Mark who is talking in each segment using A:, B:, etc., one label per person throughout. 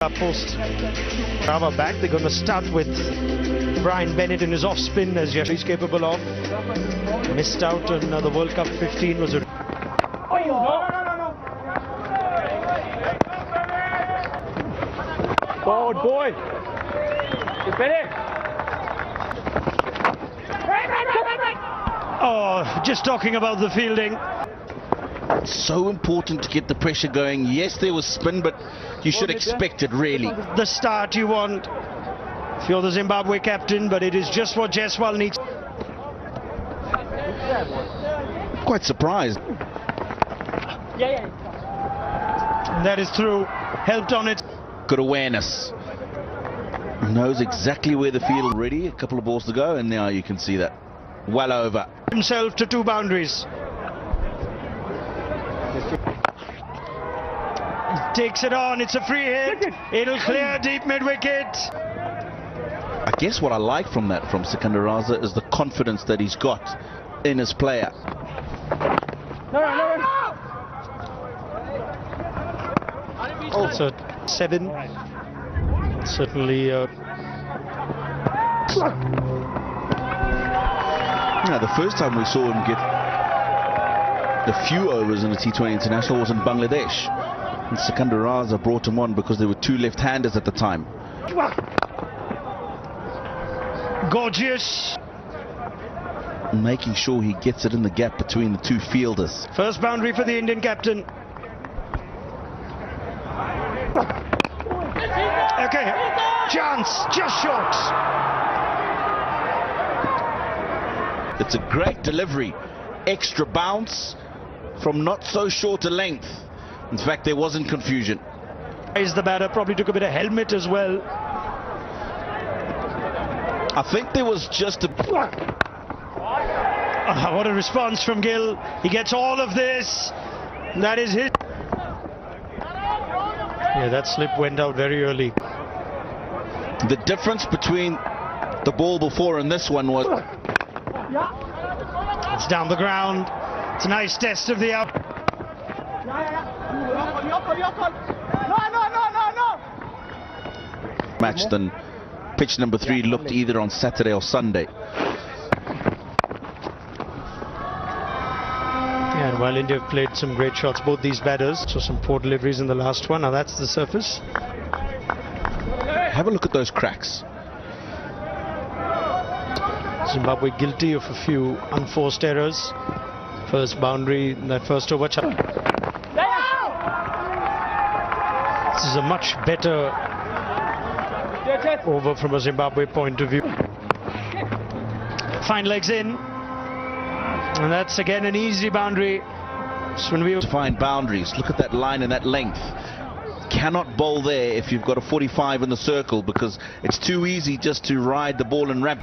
A: Post Rava back. They're going to start with Brian Bennett in his off spin, as Yash is capable of. Missed out on the World Cup 15 was a
B: forward boy.
A: Oh, just talking about the fielding.
C: So important to get the pressure going. Yes, there was spin, but you should expect it, really.
A: The start you want if you're the Zimbabwe captain, but it is just what Jaiswal needs.
C: Quite surprised.
A: And that is through, helped on it.
C: Good awareness. Knows exactly where the field already. A couple of balls to go, and now you can see that. Well over.
A: Himself to 2 boundaries. Takes it on, it's a free hit. It'll clear deep mid-wicket.
C: I guess what I like from that, from Sikandar Raza, is the confidence that he's got in his player.
A: Also 7. Certainly
C: the first time we saw him get a few overs in a T20 international was in Bangladesh. And Sikandar Raza brought him on because there were 2 left-handers at the time.
A: Gorgeous.
C: Making sure he gets it in the gap between the 2 fielders.
A: First boundary for the Indian captain. Okay, chance, just short.
C: It's a great delivery. Extra bounce from not so short a length. In fact, there wasn't confusion.
A: Is the batter, probably took a bit of helmet as well.
C: I think there was just a...
A: What a response from Gill. He gets all of this. That is his. Yeah, that slip went out very early.
C: The difference between the ball before and this one was...
A: It's down the ground. It's a nice test of the out.
C: Match than pitch number 3 looked either on Saturday or Sunday.
A: Yeah, and while India have played some great shots, both these batters, so some poor deliveries in the last one. Now that's the surface.
C: Have a look at those cracks.
A: Zimbabwe guilty of a few unforced errors. First boundary in that first over. This is a much better over from a Zimbabwe point of view. Fine legs in. And that's again an easy boundary. So when we
C: find boundaries, look at that line and that length. Cannot bowl there if you've got a 45 in the circle, because it's too easy just to ride the ball and wrap.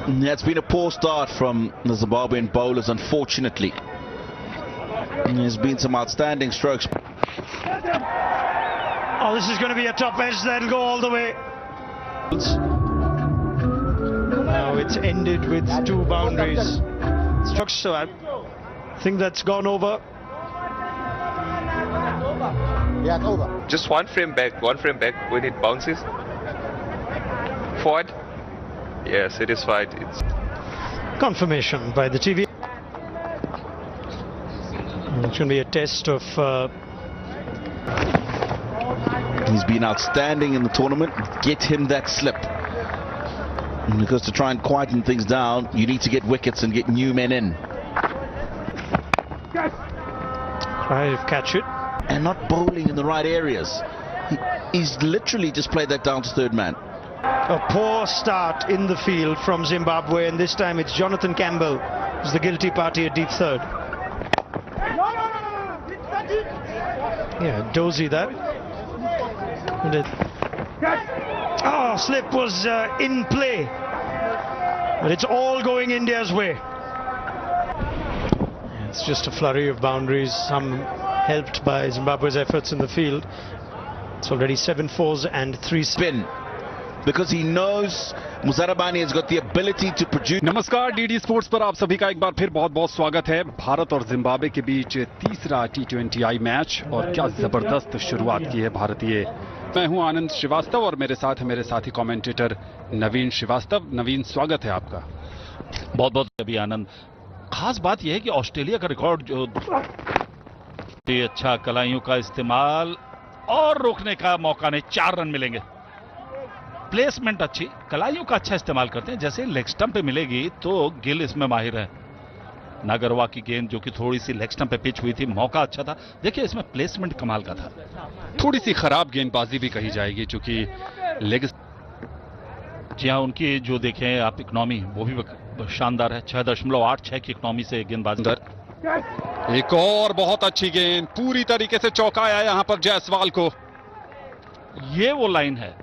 C: Yeah, it's been a poor start from the Zimbabwean bowlers, unfortunately. There's been some outstanding strokes.
A: Oh, this is going to be a top edge that'll go all the way. Now it's ended with 2 boundaries. So I think that's gone over.
D: Yeah, over.
B: Just one frame back when it bounces. Forward. Yes, it is wide. It's
A: Confirmation by the TV. It's going to be a test of...
C: He's been outstanding in the tournament. Get him that slip. Because to try and quieten things down, you need to get wickets and get new men in.
A: Try to catch it.
C: And not bowling in the right areas. He's literally just played that down to 3rd man.
A: A poor start in the field from Zimbabwe, and this time it's Jonathan Campbell who's the guilty party at deep 3rd. Yeah, dozy that. Oh, slip was in play, but it's all going India's way. It's just a flurry of boundaries, some helped by Zimbabwe's efforts in the field. It's already 7 fours and 3
C: spin. because he knows Muzarabani has got the ability to produce.
E: नमस्कार, DD sports पर आप सभी का एक बार फिर बहुत बहुत स्वागत है। भारत और जिम्बाब्वे के बीच तीसरा T20I मैच, और क्या जबरदस्त शुरुआत की है भारतीय। मैं हूं आनंद श्रीवास्तव और मेरे साथ है मेरे साथी कमेंटेटर नवीन श्रीवास्तव। नवीन, स्वागत है आपका।
F: बहुत बहुत अभी आनंद। खास बात यह है कि ऑस्ट्रेलिया का रिकॉर्ड जो अच्छा, कलाइयों का इस्तेमाल और रोकने का मौका नहीं, 4 रन मिलेंगे। प्लेसमेंट अच्छी, कलाइयों का अच्छा इस्तेमाल करते हैं। जैसे लेग स्टंप पे मिलेगी तो गिल इसमें माहिर है। नागरवा की गेंद जो कि थोड़ी सी लेग स्टंप पे पिच हुई थी, मौका अच्छा था। देखिए इसमें प्लेसमेंट कमाल का था।
E: थोड़ी सी खराब गेंदबाजी भी कही जाएगी, चूंकि लेग।
F: जी हाँ, उनकी जो देखें आप इकोनॉमी वो भी शानदार है। 6.86 की इकोनॉमी से गेंदबाजी।
E: एक और बहुत अच्छी गेंद, पूरी तरीके से चौंकाया यहां पर जायसवाल को।
F: ये वो लाइन है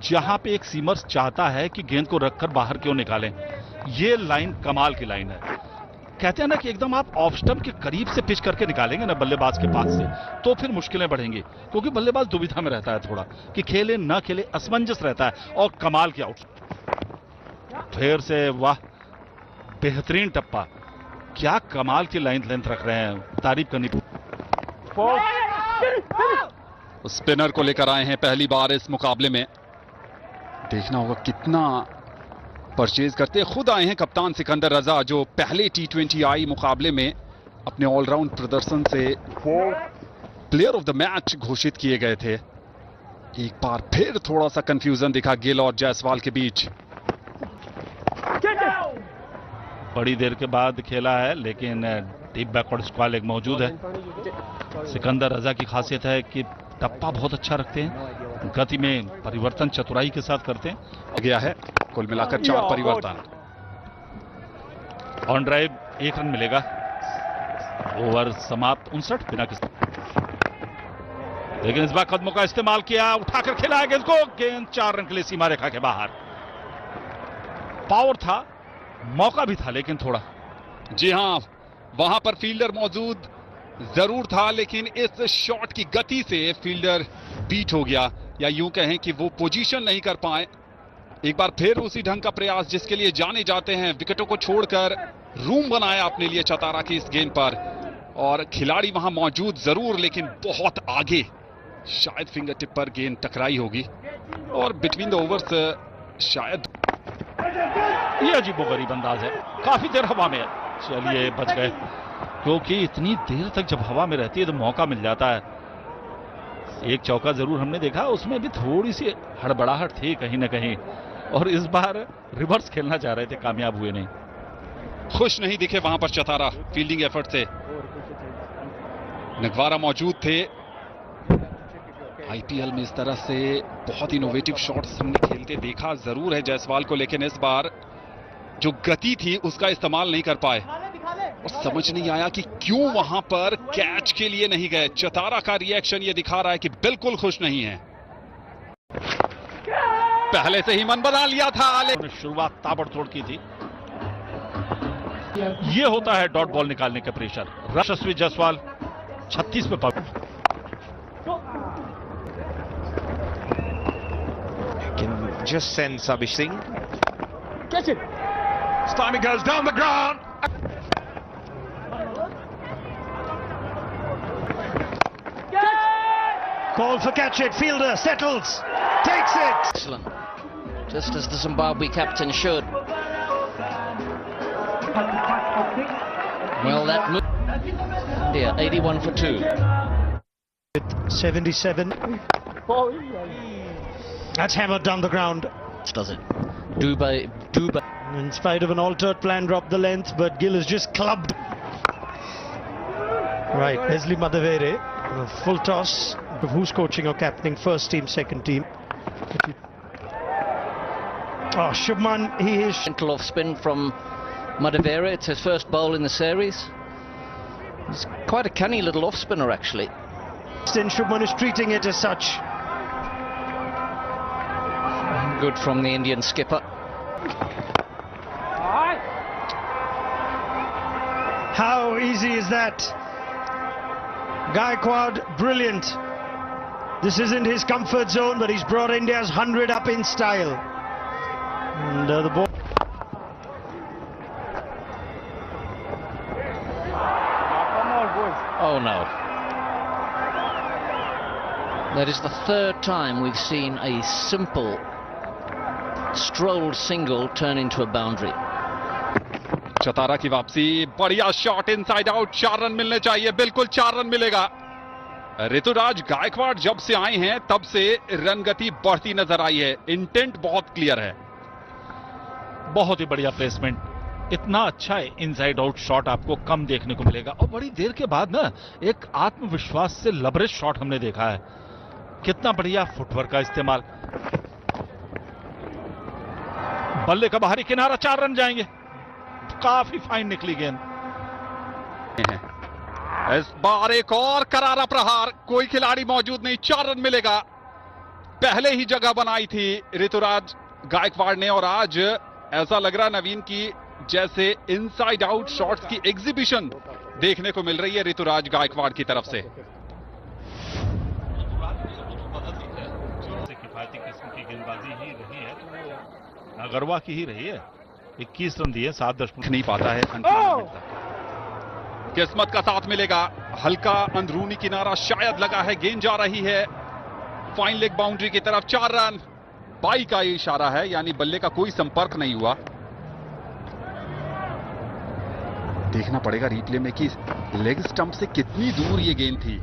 F: जहां पे एक सीमर्स चाहता है कि गेंद को रखकर बाहर क्यों निकालें। ये लाइन कमाल की लाइन है। कहते हैं ना कि एकदम आप ऑफ स्टंप के करीब से पिच करके निकालेंगे ना बल्लेबाज के पास से, तो फिर मुश्किलें बढ़ेंगी, क्योंकि बल्लेबाज दुविधा में रहता है थोड़ा कि खेले ना खेले, असमंजस रहता है। और कमाल की आउट, फिर से वाह, बेहतरीन टप्पा। क्या कमाल की लाइन लेंथ रख रहे हैं, तारीफ करनी।
E: स्पिनर को लेकर आए हैं पहली बार इस मुकाबले में। देखना होगा कितना परचेज करते। खुद आए हैं कप्तान सिकंदर रजा, जो पहले T20I मुकाबले में अपने ऑलराउंड प्रदर्शन से प्लेयर ऑफ द मैच घोषित किए गए थे। एक बार फिर थोड़ा सा कंफ्यूजन दिखा गिल और जायसवाल के बीच।
F: बड़ी देर के बाद खेला है, लेकिन डीप बैकवर्ड स्क्वायर लेग मौजूद है। सिकंदर रजा की खासियत है कि टप्पा बहुत अच्छा रखते हैं, गति में परिवर्तन चतुराई के साथ करते हैं।
E: गया है कुल मिलाकर 4 परिवर्तन।
F: ऑन ड्राइव 1 रन मिलेगा। ओवर समाप्त 59 बिना किसी। लेकिन इस बार कदमों का इस्तेमाल किया, उठाकर खेला है गेंद को। गेंद 4 रन के लिए सीमा रेखा के बाहर। पावर था, मौका भी था, लेकिन थोड़ा।
E: जी हां, वहां पर फील्डर मौजूद जरूर था, लेकिन इस शॉट की गति से फील्डर बीट हो गया, या यूं कहें कि वो पोजीशन नहीं कर पाए। एक बार फिर उसी ढंग का प्रयास जिसके लिए जाने जाते हैं। विकेटों को छोड़कर रूम बनाया अपने लिए चतारा की इस गेंद पर, और खिलाड़ी वहां मौजूद जरूर, लेकिन बहुत आगे। शायद फिंगर टिप पर गेंद टकराई होगी, और बिटवीन द ओवर्स शायद।
F: ये अजीबोगरीब अंदाज है, काफी देर हवा में है। चलिए बच गए, क्योंकि इतनी देर तक जब हवा में रहती है तो मौका मिल जाता है। एक चौका जरूर हमने देखा, उसमें भी थोड़ी सी हड़बड़ाहट थी कहीं ना कहीं, और इस बार रिवर्स खेलना चाह रहे थे, कामयाब हुए नहीं।
E: खुश नहीं दिखे वहां पर चतारा फील्डिंग एफर्ट से। नगवारा मौजूद थे। आईपीएल में इस तरह से बहुत इनोवेटिव शॉट्स हमने खेलते देखा जरूर है जायसवाल को, लेकिन इस बार जो गति थी उसका इस्तेमाल नहीं कर पाए, और समझ नहीं आया कि क्यों वहां पर कैच के लिए नहीं गए। चतारा का रिएक्शन ये दिखा रहा है कि बिल्कुल खुश नहीं है। पहले से ही मन बना लिया था, लेकिन
F: शुरुआत ताबड़तोड़ की थी। ये होता है डॉट बॉल निकालने का प्रेशर। यशस्वी जायसवाल 36 पे पहुंच।
B: just send Sabish Singh.
D: Catch it.
B: Slimy goes down the ground.
A: Call for catch it. Fielder settles. Takes it.
G: Excellent. Just as the Zimbabwe captain should. Well, that move. India 81 for 2.
A: 77. That's hammered down the ground.
G: Does it? Dubé.
A: In spite of an altered plan, dropped the length, but Gill is just clubbed. Right, Leslie Madavere, a full toss. Who's coaching or captaining first team, second team? Oh, Shubman, he is.
G: Gentle off spin from Madavere. It's his first bowl in the series. He's quite a canny little off spinner, actually.
A: Then Shubman is treating it as such.
G: Good from the Indian skipper.
A: How easy is that? Gaikwad, brilliant. This isn't his comfort zone, but he's brought India's 100 up in style. And the ball.
G: Oh no. That is the third time we've seen a simple strolled single turn into a boundary.
E: चतारा की वापसी, बढ़िया shot inside out, 4 run मिलने चाहिए, बिल्कुल 4 run मिलेगा। ऋतुराज गायकवाड़ जब से आए हैं तब से रन गति बढ़ती नजर आई है, इंटेंट बहुत क्लियर है।
F: बहुत ही बढ़िया प्लेसमेंट, इतना अच्छा इनसाइड आउट शॉट आपको कम देखने को मिलेगा और बड़ी देर के बाद ना एक आत्मविश्वास से लबरेज शॉट हमने देखा है। कितना बढ़िया फुटवर्क का इस्तेमाल। बल्ले का बाहरी किनारा, 4 रन जाएंगे। काफी फाइन निकली गेंद।
E: इस बार एक और करारा प्रहार, कोई खिलाड़ी मौजूद नहीं, 4 रन मिलेगा। पहले ही जगह बनाई थी ऋतुराज गायकवाड़ ने और आज ऐसा लग रहा नवीन की जैसे इनसाइड आउट शॉट्स की एग्जीबिशन देखने को मिल रही है ऋतुराज गायकवाड़ की तरफ से।
F: किफायती किस्म की गेंदबाजी ही रही है तो नागरवा की ही रही है। 21 रन दिए, 7
E: नहीं पाता है, किस्मत का साथ मिलेगा। हल्का अंदरूनी किनारा शायद लगा है, गेंद जा रही है फाइन लेग बाउंड्री की तरफ। 4 रन, बाई का इशारा है, यानी बल्ले का कोई संपर्क नहीं हुआ। देखना पड़ेगा रिप्ले में कि लेग स्टंप से कितनी दूर ये गेंद थी।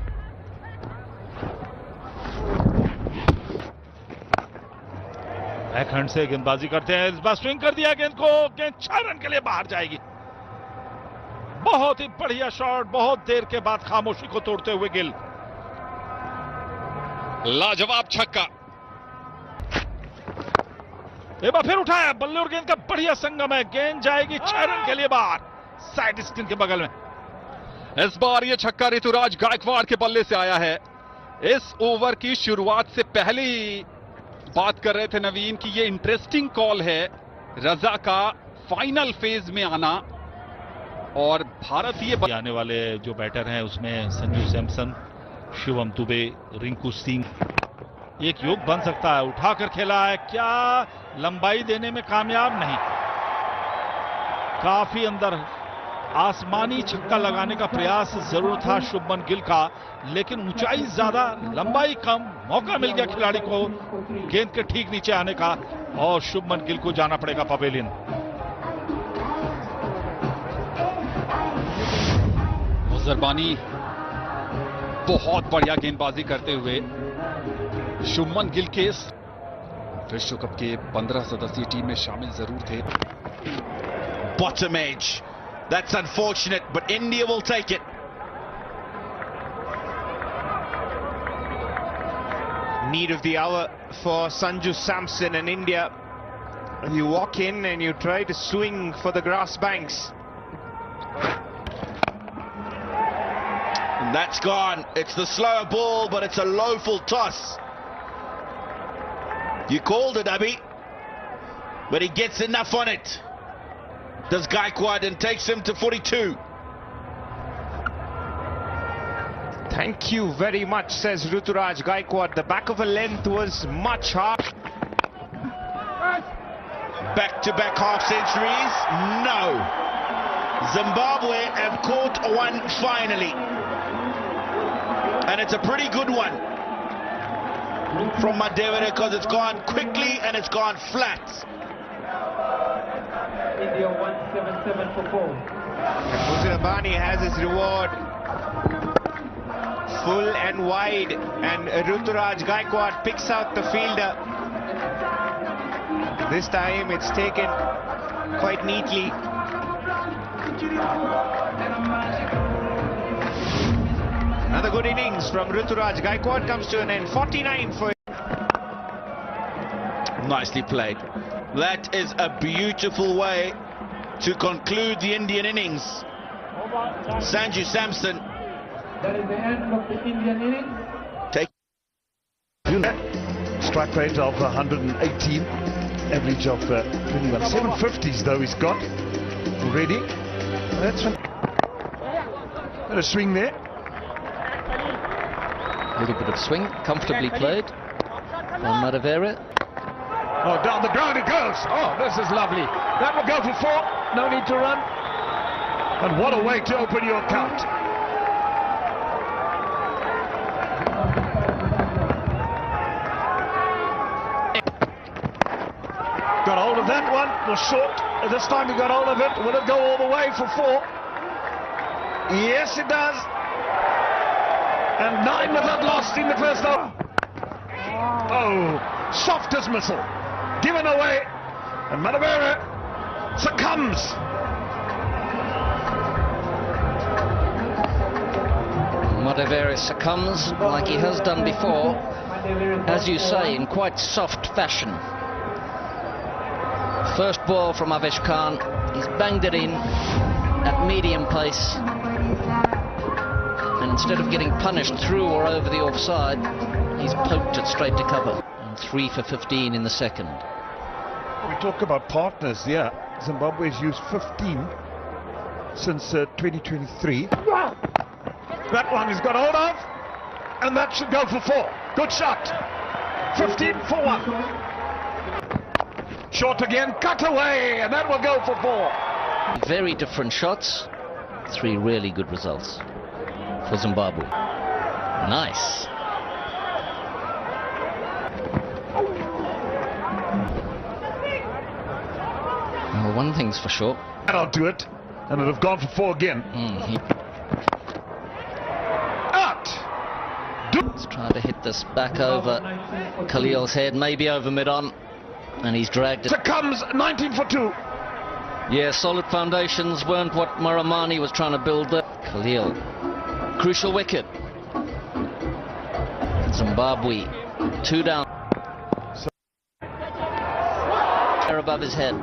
F: बैकहैंड से गेंदबाजी करते हैं, इस बार स्विंग कर दिया गेंद को, गेंद 6 रन के लिए बाहर जाएगी। बहुत ही बढ़िया शॉट, बहुत देर के बाद खामोशी को तोड़ते हुए गिल।
E: लाजवाब छक्का,
F: एक बार फिर उठाया, बल्ले और गेंद का बढ़िया संगम है, गेंद जाएगी 6 रन के लिए बाहर, साइड स्क्रीन के बगल में।
E: इस बार यह छक्का ऋतुराज गायकवाड़ के बल्ले से आया है। इस ओवर की शुरुआत से पहले ही बात कर रहे थे नवीन कि यह इंटरेस्टिंग कॉल है रजा का फाइनल फेज में आना। और भारतीय
F: आने वाले जो बैटर हैं उसमें संजू सैमसन, शिवम दुबे, रिंकू सिंह, एक योग बन सकता है। उठाकर खेला है, क्या लंबाई देने में कामयाब नहीं, काफी अंदर आसमानी छक्का लगाने का प्रयास जरूर था शुभमन गिल का, लेकिन ऊंचाई ज्यादा, लंबाई कम, मौका मिल गया खिलाड़ी को गेंद के ठीक नीचे आने का और शुभमन गिल को जाना पड़ेगा पवेलियन।
E: मुजरबानी बहुत बढ़िया गेंदबाजी करते हुए शुभमन गिल के विश्व कप के 15 सदस्यीय टीम में शामिल जरूर थे।
C: Bottom edge. That's unfortunate, but India will take it.
B: Need of the hour for Sanju Samson and India. You walk in and you try to swing for the grass banks.
C: And that's gone. It's the slower ball, but it's a low full toss. You called it, Abhi, but he gets enough on it. Does Gaikwad and takes him to 42.
B: Thank you very much, says Ruturaj Gaikwad. The back of a length was much hard.
C: Back-to-back half centuries? No. Zimbabwe have caught one finally. And it's a pretty good one from Madevere because it's gone quickly and it's gone flat.
D: India 177 for 4.
B: Muzrabani has his reward. Full and wide, and Ruturaj Gaikwad picks out the fielder. This time it's taken quite neatly. Another good innings from Ruturaj Gaikwad comes to an end. 49 for him.
C: Nicely played. That is a beautiful way to conclude the Indian innings. Sanju Samson.
D: That is the end of the Indian innings.
H: Strike rate of 118, average of 21. 750s though he's got already. That's a swing there.
G: Little bit of swing, comfortably played on Madavera.
H: Oh, down the ground it goes. Oh, this is lovely. That will go for 4. No need to run. And what a way to open your count. Got hold of that one. Was short. This time he got hold of it. Will it go all the way for 4? Yes, it does. And 9 without lost in the first over. Oh, soft as missile. Given away. And Madavera succumbs.
G: Madavera succumbs like he has done before, as you say, in quite soft fashion. First ball from Avesh Khan, he's banged it in at medium pace, and instead of getting punished through or over the offside, he's poked it straight to cover. And 3 for 15 in the second.
H: We talk about partners, yeah. Zimbabwe's used 15 since 2023. That one he's got hold of, and that should go for 4. Good shot. 15 for 1. Short again, cut away, and that will go for 4.
G: Very different shots. 3 really good results for Zimbabwe. Nice. Well, one thing's for sure.
H: That'll do it, and it'll have gone for 4 again.
G: He's trying to hit this back over Khalil's head, maybe over mid-on, and he's dragged it.
H: Succumbs, 19 for 2.
G: Yeah, solid foundations weren't what Maramani was trying to build there. Khalil, crucial wicket. Zimbabwe, 2 down. Above his head.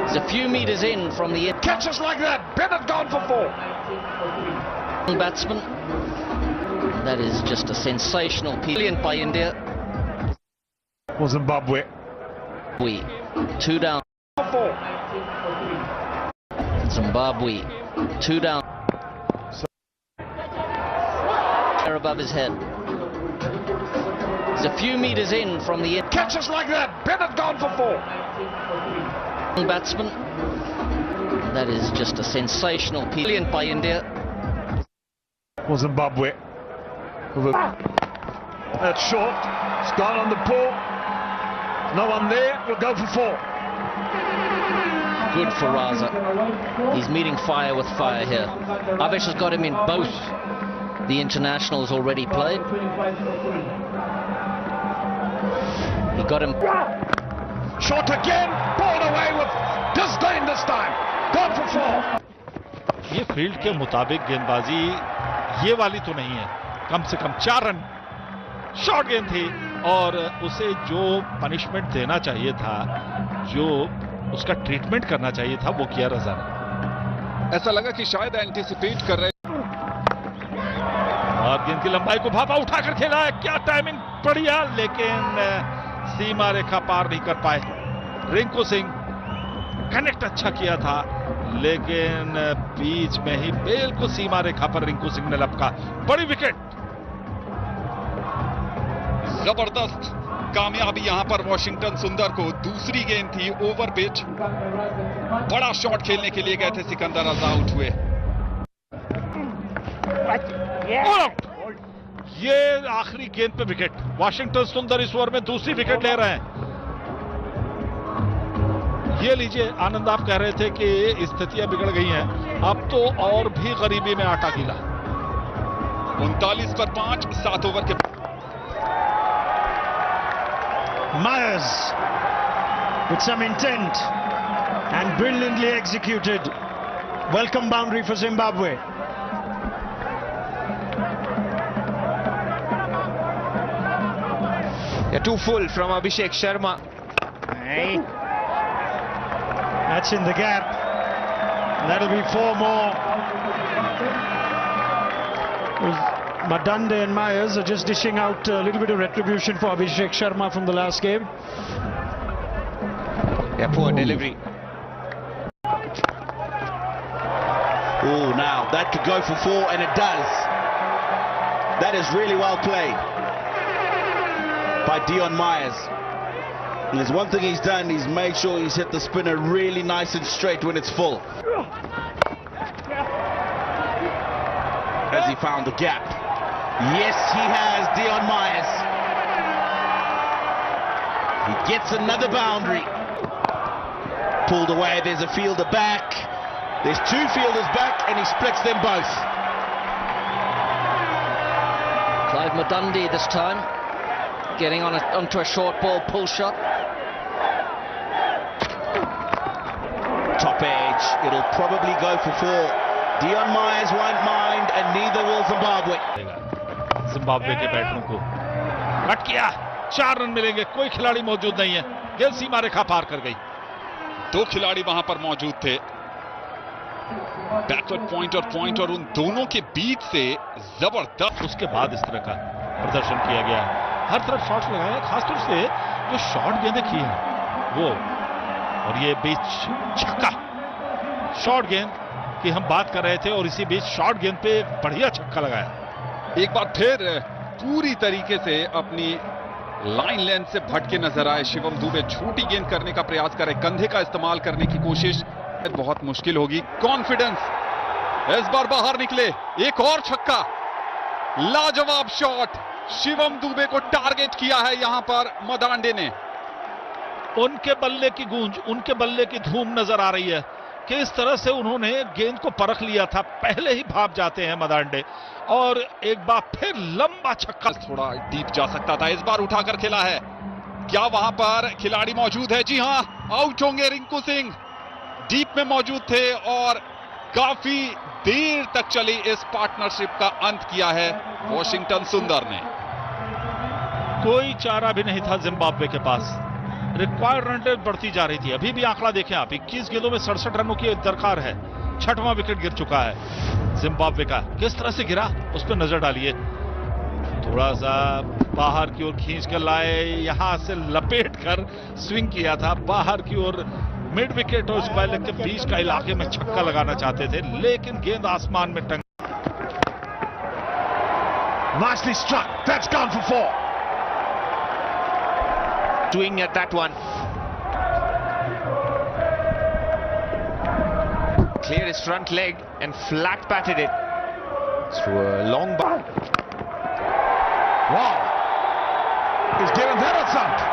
G: He's a few meters in from the end.
H: Catches like that. Bennett gone for 4.
G: Batsman. That is just a sensational brilliant by India.
H: For Zimbabwe.
G: 2 down.
H: For 4.
G: Zimbabwe, 2 down. Above his head. He's a few meters in from the end.
H: Catches like that. Bennett gone for 4.
G: Batsman. That is just a sensational brilliant by India.
H: For Zimbabwe. That's short. It's gone on the pull. No one there. We'll go for 4.
G: Good for Raza. He's meeting fire with fire here. Avesh has got him in both the internationals already played. He got him.
H: Short again. Ball away with disdain this time. Gone for 4.
F: ये field के मुताबिक गेंदबाजी ये वाली तो नहीं है. कम से कम 4 रन. शॉर्ट गेंद थी और उसे जो पनिशमेंट देना चाहिए था, जो उसका ट्रीटमेंट करना चाहिए था, वो किया रजा ने.
E: ऐसा लगा कि शायद एंटिसिपेट कर रहे.
F: और गेंद की लंबाई को भापा उठाकर खेला है. क्या टाइमिंग बढ़िया, लेकिन सीमा रेखा पार नहीं कर पाए. रिंकू सिंह कनेक्ट अच्छा किया था, लेकिन बीच में ही बिल्कुल सीमा रेखा पर रिंकू सिंह ने लपका. बड़ी विकेट.
E: जबरदस्त कामयाबी यहां पर वॉशिंगटन सुंदर को. दूसरी गेंद थी ओवर पिच. बड़ा शॉट खेलने के लिए गए थे सिकंदर रजा, आउट हुए.
F: ये आखिरी गेंद पे विकेट. वॉशिंगटन सुंदर इस ओवर में दूसरी विकेट ले रहे हैं. ये लीजिए, आनंद आप कह रहे थे कि स्थितियां बिगड़ गई हैं. अब तो और भी गरीबी में आटा गीला.
E: 39 पर 5, 7 ओवर के.
A: Myers with some intent and brilliantly executed. Welcome boundary for Zimbabwe.
B: Yeah, 2 full from Abhishek Sharma.
A: Hey. That's in the gap. That'll be 4 more. Madande and Myers are just dishing out a little bit of retribution for Abhishek Sharma from the last game.
B: Yeah, poor delivery.
C: Oh, now that could go for 4, and it does. That is really well played by Dion Myers. And there's one thing he's done, he's made sure he's hit the spinner really nice and straight when it's full. Has he found the gap? Yes, he has, Dion Myers. He gets another boundary. Pulled away, there's a fielder back. There's two fielders back, and he splits them both.
G: Clive Madundy this time, getting onto a short ball pull shot.
C: Top edge, it'll probably go for 4. Dion Myers won't mind, and neither will Zimbabwe.
F: Zimbabwe के बैटरों को cut किया, 4 run मिलेंगे, कोई खिलाड़ी मौजूद नहीं है, गेंद सीमा रेखा पार कर गई।
E: 2 खिलाड़ी वहां पर मौजूद थे, बैकवर्ड पॉइंट और उन दोनों के बीच से जबरदस्त
F: उसके बाद इस तरह का प्रदर्शन किया गया, हर तरफ शॉट्स लगाए, खासतौर से जो शॉर्ट गेंदें की हैं वो, और ये बीच छक्का, शॉर्ट गेंद की हम बात कर रहे थे और इसी बीच शॉर्ट गेंद पे एक बढ़िया छक्का लगाया।
E: एक बार फिर पूरी तरीके से अपनी लाइन लेंथ से भटके नजर आए शिवम दुबे, छोटी गेंद करने का प्रयास करे, कंधे का इस्तेमाल करने की कोशिश बहुत मुश्किल होगी। कॉन्फिडेंस इस बार बाहर निकले, एक और छक्का, लाजवाब शॉट, शिवम दुबे को टारगेट किया है यहां पर मदांडे ने।
F: उनके बल्ले की गूंज, उनके बल्ले की धूम नजर आ रही है कि इस तरह से उन्होंने गेंद को परख लिया था, पहले ही भाप जाते हैं मदांडे, और एक बार फिर लंबा छक्का,
E: थोड़ा डीप जा सकता था, इस बार उठाकर खेला है। क्या वहां पर खिलाड़ी मौजूद है? जी हां, आउट होंगे रिंकू सिंह, डीप में मौजूद थे और काफी देर तक चली इस पार्टनरशिप का अंत किया है वॉशिंगटन सुंदर ने।
F: कोई चारा भी नहीं था जिम्बाब्वे के पास, रिक्वायर्ड रन रेट बढ़ती जा रही थी। अभी भी आंकड़ा देखें आप, 21 गेंदों में 67 रनों की दरकार है, 6वां विकेट गिर चुका है जिम्बाब्वे का। किस तरह से गिरा उस पर नजर डालिए, थोड़ा सा बाहर की ओर खींच कर लाए, यहां से लपेट कर स्विंग किया था बाहर की ओर, मिड विकेट और स्क्वायर लेग के बीच का इलाके में छक्का लगाना चाहते थे, लेकिन गेंद आसमान में टंग।
H: Nicely struck, that's gone for 4.
B: Swing at that one. Cleared his front leg and flat batted it through a long ball.
H: Wow! He's given that a thump.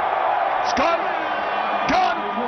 H: It's gone! Gone!